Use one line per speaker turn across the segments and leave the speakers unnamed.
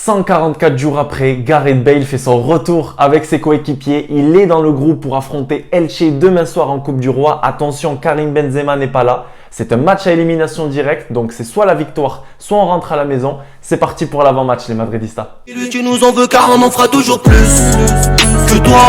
144 jours après, Gareth Bale fait son retour avec ses coéquipiers. Il est dans le groupe pour affronter Elche demain soir en Coupe du Roi. Attention, Karim Benzema n'est pas là. C'est un match à élimination directe, donc c'est soit la victoire, soit on rentre à la maison. C'est parti pour l'avant-match, les Madridistas.
Tu nous en veux car on en fera toujours plus que toi.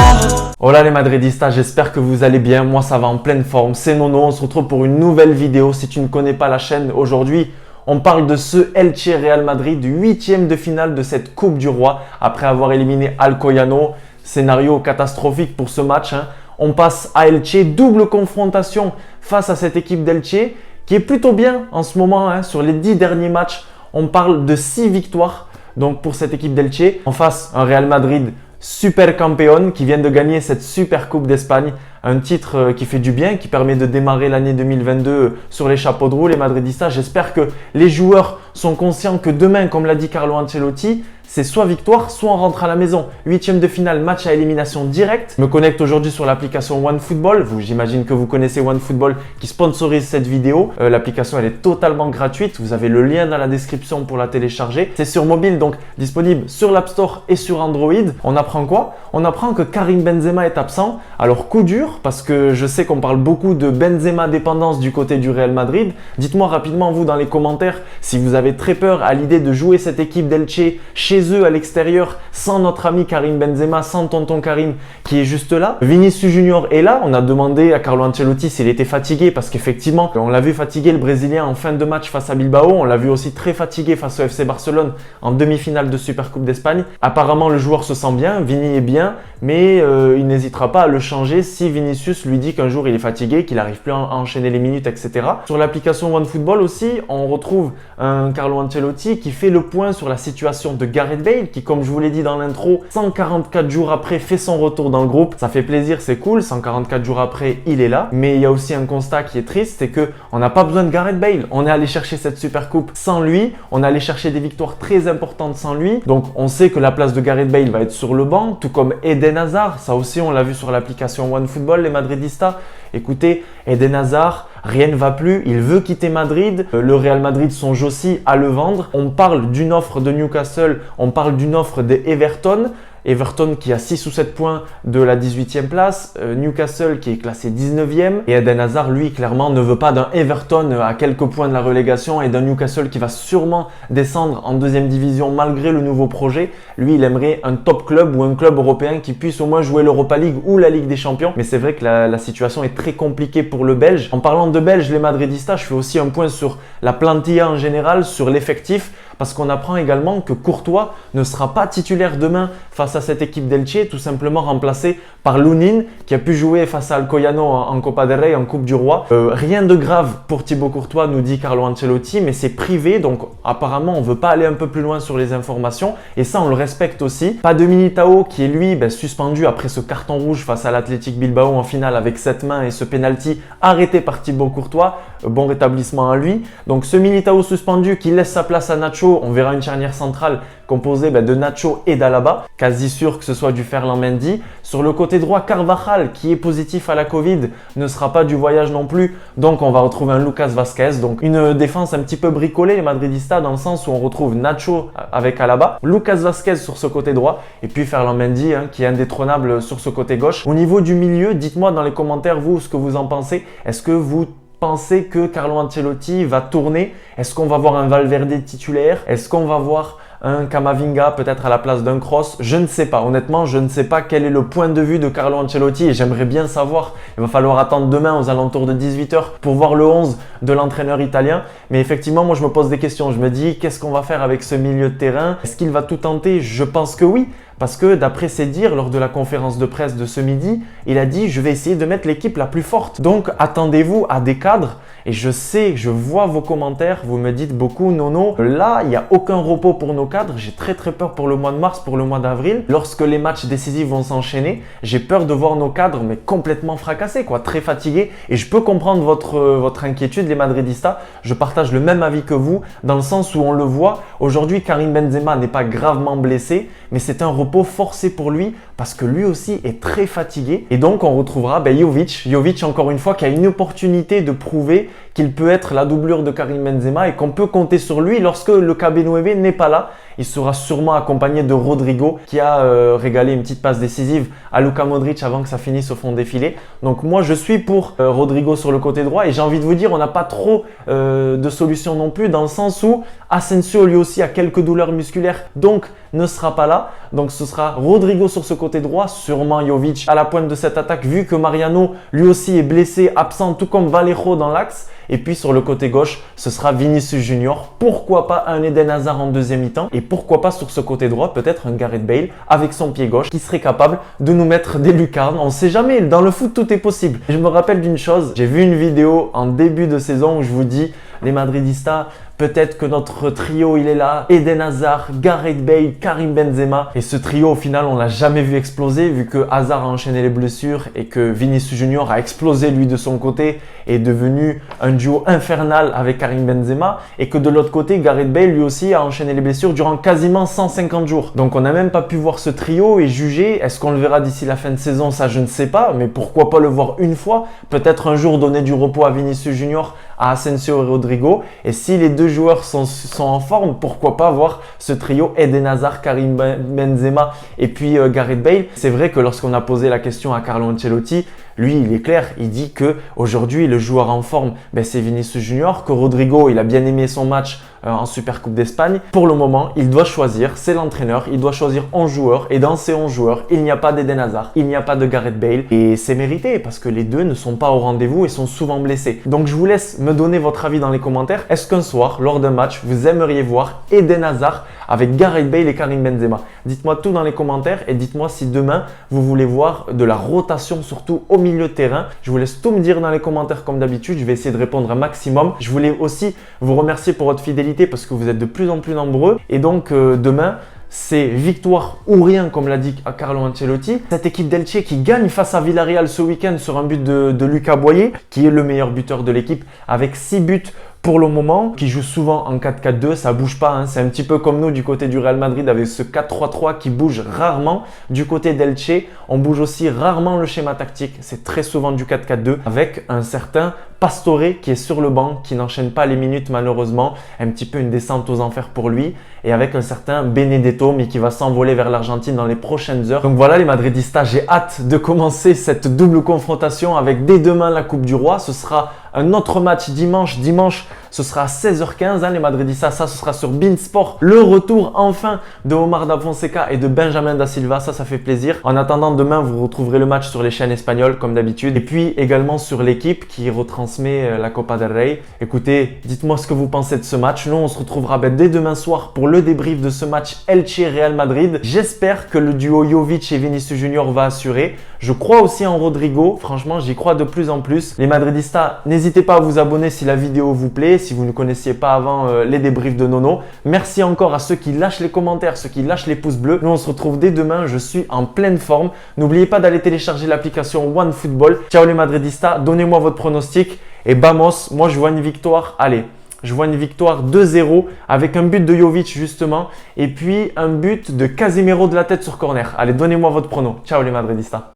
Hola les Madridistas, j'espère que vous allez bien. Moi ça va en pleine forme, c'est Nono. On se retrouve pour une nouvelle vidéo. Si tu ne connais pas la chaîne, aujourd'hui on parle de ce Elche Real Madrid, 8e de finale de cette Coupe du Roi après avoir éliminé Alcoyano. Scénario catastrophique pour ce match. On passe à Elche, double confrontation face à cette équipe d'Elche qui est plutôt bien en ce moment. Sur les 10 derniers matchs, on parle de 6 victoires donc pour cette équipe d'Elche. En face, un Real Madrid super campeón qui vient de gagner cette super Coupe d'Espagne. Un titre qui fait du bien, qui permet de démarrer l'année 2022 sur les chapeaux de roue, les Madridistas. J'espère que les joueurs sont conscients que demain, comme l'a dit Carlo Ancelotti, c'est soit victoire, soit on rentre à la maison. 8e de finale, match à élimination directe. Je me connecte aujourd'hui sur l'application OneFootball. J'imagine que vous connaissez OneFootball qui sponsorise cette vidéo. L'application, elle est totalement gratuite. Vous avez le lien dans la description pour la télécharger. C'est sur mobile, donc disponible sur l'App Store et sur Android. On apprend quoi? On apprend que Karim Benzema est absent. Alors, coup dur, parce que je sais qu'on parle beaucoup de Benzema dépendance du côté du Real Madrid. Dites-moi rapidement, vous, dans les commentaires, si vous avez très peur à l'idée de jouer cette équipe d'Elche chez eux à l'extérieur sans notre ami Karim Benzema, sans tonton Karim qui est juste là. Vinicius Junior est là. On a demandé à Carlo Ancelotti s'il était fatigué parce qu'effectivement, on l'a vu fatigué le Brésilien en fin de match face à Bilbao. On l'a vu aussi très fatigué face au FC Barcelone en demi-finale de Supercoupe d'Espagne. Apparemment, le joueur se sent bien, Vini est bien, mais il n'hésitera pas à le changer si Vinicius lui dit qu'un jour il est fatigué, qu'il n'arrive plus à enchaîner les minutes, etc. Sur l'application OneFootball aussi, on retrouve un Carlo Ancelotti qui fait le point sur la situation de Gareth Bale, qui, comme je vous l'ai dit dans l'intro, 144 jours après fait son retour dans le groupe. Ça fait plaisir, c'est cool. 144 jours après, il est là. Mais il y a aussi un constat qui est triste, c'est que on n'a pas besoin de Gareth Bale. On est allé chercher cette super coupe sans lui. On est allé chercher des victoires très importantes sans lui. Donc, on sait que la place de Gareth Bale va être sur le banc, tout comme Eden Hazard. Ça aussi, on l'a vu sur l'application OneFootball, les Madridistas. Écoutez, Eden Hazard, rien ne va plus, il veut quitter Madrid. Le Real Madrid songe aussi à le vendre. On parle d'une offre de Newcastle, on parle d'une offre d'Everton. Everton qui a 6 ou 7 points de la 18e place, Newcastle qui est classé 19e et Eden Hazard lui clairement ne veut pas d'un Everton à quelques points de la relégation et d'un Newcastle qui va sûrement descendre en 2e division malgré le nouveau projet. Lui il aimerait un top club ou un club européen qui puisse au moins jouer l'Europa League ou la Ligue des Champions, mais c'est vrai que la situation est très compliquée pour le Belge. En parlant de Belge, les Madridistas, je fais aussi un point sur la plantilla en général, sur l'effectif, parce qu'on apprend également que Courtois ne sera pas titulaire demain face à cette équipe d'Elche, tout simplement remplacé par Lunin qui a pu jouer face à Alcoyano en Copa del Rey, en Coupe du Roi. Rien de grave pour Thibaut Courtois, nous dit Carlo Ancelotti, mais c'est privé, donc apparemment on ne veut pas aller un peu plus loin sur les informations et ça on le respecte aussi. Pas de Militao qui est lui suspendu après ce carton rouge face à l'Athletic Bilbao en finale avec 7 mains et ce penalty arrêté par Thibaut Courtois. Bon rétablissement à lui. Donc ce Militao suspendu qui laisse sa place à Nacho, on verra une charnière centrale composée de Nacho et d'Alaba, quasi sûr que ce soit du Ferland Mendy. Sur le côté droit, Carvajal qui est positif à la Covid ne sera pas du voyage non plus, donc on va retrouver un Lucas Vazquez. Donc une défense un petit peu bricolée les Madridistas dans le sens où on retrouve Nacho avec Alaba, Lucas Vazquez sur ce côté droit et puis Ferland Mendy qui est indétrônable sur ce côté gauche. Au niveau du milieu, dites-moi dans les commentaires vous ce que vous en pensez. Est-ce que vous pensez que Carlo Ancelotti va tourner? Est-ce qu'on va voir un Valverde titulaire? Est-ce qu'on va voir un Camavinga peut-être à la place d'un Kroos? Je ne sais pas. Honnêtement, je ne sais pas quel est le point de vue de Carlo Ancelotti et j'aimerais bien savoir. Il va falloir attendre demain aux alentours de 18 h pour voir le 11 de l'entraîneur italien. Mais effectivement, moi je me pose des questions. Je me dis, qu'est-ce qu'on va faire avec ce milieu de terrain? Est-ce qu'il va tout tenter? Je pense que oui. Parce que d'après ses dires, lors de la conférence de presse de ce midi, il a dit « je vais essayer de mettre l'équipe la plus forte ». Donc attendez-vous à des cadres et je sais, je vois vos commentaires, vous me dites beaucoup « Nono, là il n'y a aucun repos pour nos cadres, j'ai très peur pour le mois de mars, pour le mois d'avril. Lorsque les matchs décisifs vont s'enchaîner, j'ai peur de voir nos cadres mais complètement fracassés, très fatigués. Et je peux comprendre votre inquiétude les Madridistas, je partage le même avis que vous dans le sens où on le voit, aujourd'hui Karim Benzema n'est pas gravement blessé, mais c'est un repos forcé pour lui parce que lui aussi est très fatigué. Et donc, on retrouvera Jovic. Jovic, encore une fois, qui a une opportunité de prouver qu'il peut être la doublure de Karim Benzema et qu'on peut compter sur lui lorsque le KB9 n'est pas là. Il sera sûrement accompagné de Rodrigo qui a régalé une petite passe décisive à Luka Modric avant que ça finisse au fond défilé. Donc moi je suis pour Rodrigo sur le côté droit et j'ai envie de vous dire on n'a pas trop de solutions non plus dans le sens où Asensio lui aussi a quelques douleurs musculaires donc ne sera pas là. Donc ce sera Rodrigo sur ce côté droit, sûrement Jovic à la pointe de cette attaque vu que Mariano lui aussi est blessé, absent tout comme Vallejo dans l'axe. Et puis sur le côté gauche, ce sera Vinicius Junior. Pourquoi pas un Eden Hazard en deuxième mi-temps et pourquoi pas sur ce côté droit, peut-être un Gareth Bale avec son pied gauche qui serait capable de nous mettre des lucarnes. On ne sait jamais, dans le foot tout est possible. Je me rappelle d'une chose, j'ai vu une vidéo en début de saison où je vous dis les Madridistas, peut-être que notre trio il est là, Eden Hazard, Gareth Bale, Karim Benzema. Et ce trio au final on l'a jamais vu exploser vu que Hazard a enchaîné les blessures et que Vinicius Junior a explosé lui de son côté et est devenu un duo infernal avec Karim Benzema et que de l'autre côté Gareth Bale lui aussi a enchaîné les blessures durant quasiment 150 jours. Donc on n'a même pas pu voir ce trio et juger. Est-ce qu'on le verra d'ici la fin de saison? Ça je ne sais pas, mais pourquoi pas le voir une fois? Peut-être un jour donner du repos à Vinicius Junior, à Asensio et Rodrigo. Et si les deux joueurs sont en forme, pourquoi pas voir ce trio Eden Hazard, Karim Benzema et puis Gareth Bale. C'est vrai que lorsqu'on a posé la question à Carlo Ancelotti, lui, il est clair, il dit que aujourd'hui le joueur en forme, c'est Vinicius Junior, que Rodrigo, il a bien aimé son match en Super Coupe d'Espagne. Pour le moment, il doit choisir, c'est l'entraîneur, il doit choisir 11 joueurs et dans ces 11 joueurs, il n'y a pas d'Eden Hazard, il n'y a pas de Gareth Bale et c'est mérité parce que les deux ne sont pas au rendez-vous et sont souvent blessés. Donc je vous laisse me donner votre avis dans les commentaires. Est-ce qu'un soir, lors d'un match, vous aimeriez voir Eden Hazard avec Gareth Bale et Karim Benzema? Dites-moi tout dans les commentaires et dites-moi si demain vous voulez voir de la rotation surtout au milieu de terrain. Je vous laisse tout me dire dans les commentaires comme d'habitude. Je vais essayer de répondre un maximum. Je voulais aussi vous remercier pour votre fidélité parce que vous êtes de plus en plus nombreux. Et donc demain, c'est victoire ou rien comme l'a dit Carlo Ancelotti. Cette équipe d'Elche qui gagne face à Villarreal ce week-end sur un but de Lucas Boyer qui est le meilleur buteur de l'équipe avec 6 buts pour le moment, qui joue souvent en 4-4-2, ça bouge pas, hein. C'est un petit peu comme nous du côté du Real Madrid avec ce 4-3-3 qui bouge rarement. Du côté d'Elche, on bouge aussi rarement le schéma tactique, c'est très souvent du 4-4-2 avec un certain Pastore qui est sur le banc, qui n'enchaîne pas les minutes malheureusement, un petit peu une descente aux enfers pour lui et avec un certain Benedetto mais qui va s'envoler vers l'Argentine dans les prochaines heures. Donc voilà les Madridistas, j'ai hâte de commencer cette double confrontation avec dès demain la Coupe du Roi. Ce sera un autre match dimanche. Dimanche, ce sera à 16h15, hein, les Madridistas. Ça, ce sera sur beIN Sport. Le retour enfin de Omar Da Fonseca et de Benjamin Da Silva. Ça fait plaisir. En attendant, demain, vous retrouverez le match sur les chaînes espagnoles comme d'habitude. Et puis également sur l'équipe qui retransmet la Copa del Rey. Écoutez, dites-moi ce que vous pensez de ce match. Nous, on se retrouvera dès demain soir pour le débrief de ce match Elche-Real Madrid. J'espère que le duo Jovic et Vinicius Junior va assurer. Je crois aussi en Rodrigo. Franchement, j'y crois de plus en plus. Les Madridistas, n'hésitez pas à vous abonner si la vidéo vous plaît, si vous ne connaissiez pas avant les débriefs de Nono. Merci encore à ceux qui lâchent les commentaires, ceux qui lâchent les pouces bleus. Nous, on se retrouve dès demain. Je suis en pleine forme. N'oubliez pas d'aller télécharger l'application OneFootball. Ciao les Madridistas, donnez-moi votre pronostic. Et vamos, moi je vois une victoire. Allez, je vois une victoire 2-0 avec un but de Jovic justement et puis un but de Casemiro de la tête sur corner. Allez, donnez-moi votre prono. Ciao les Madridistas.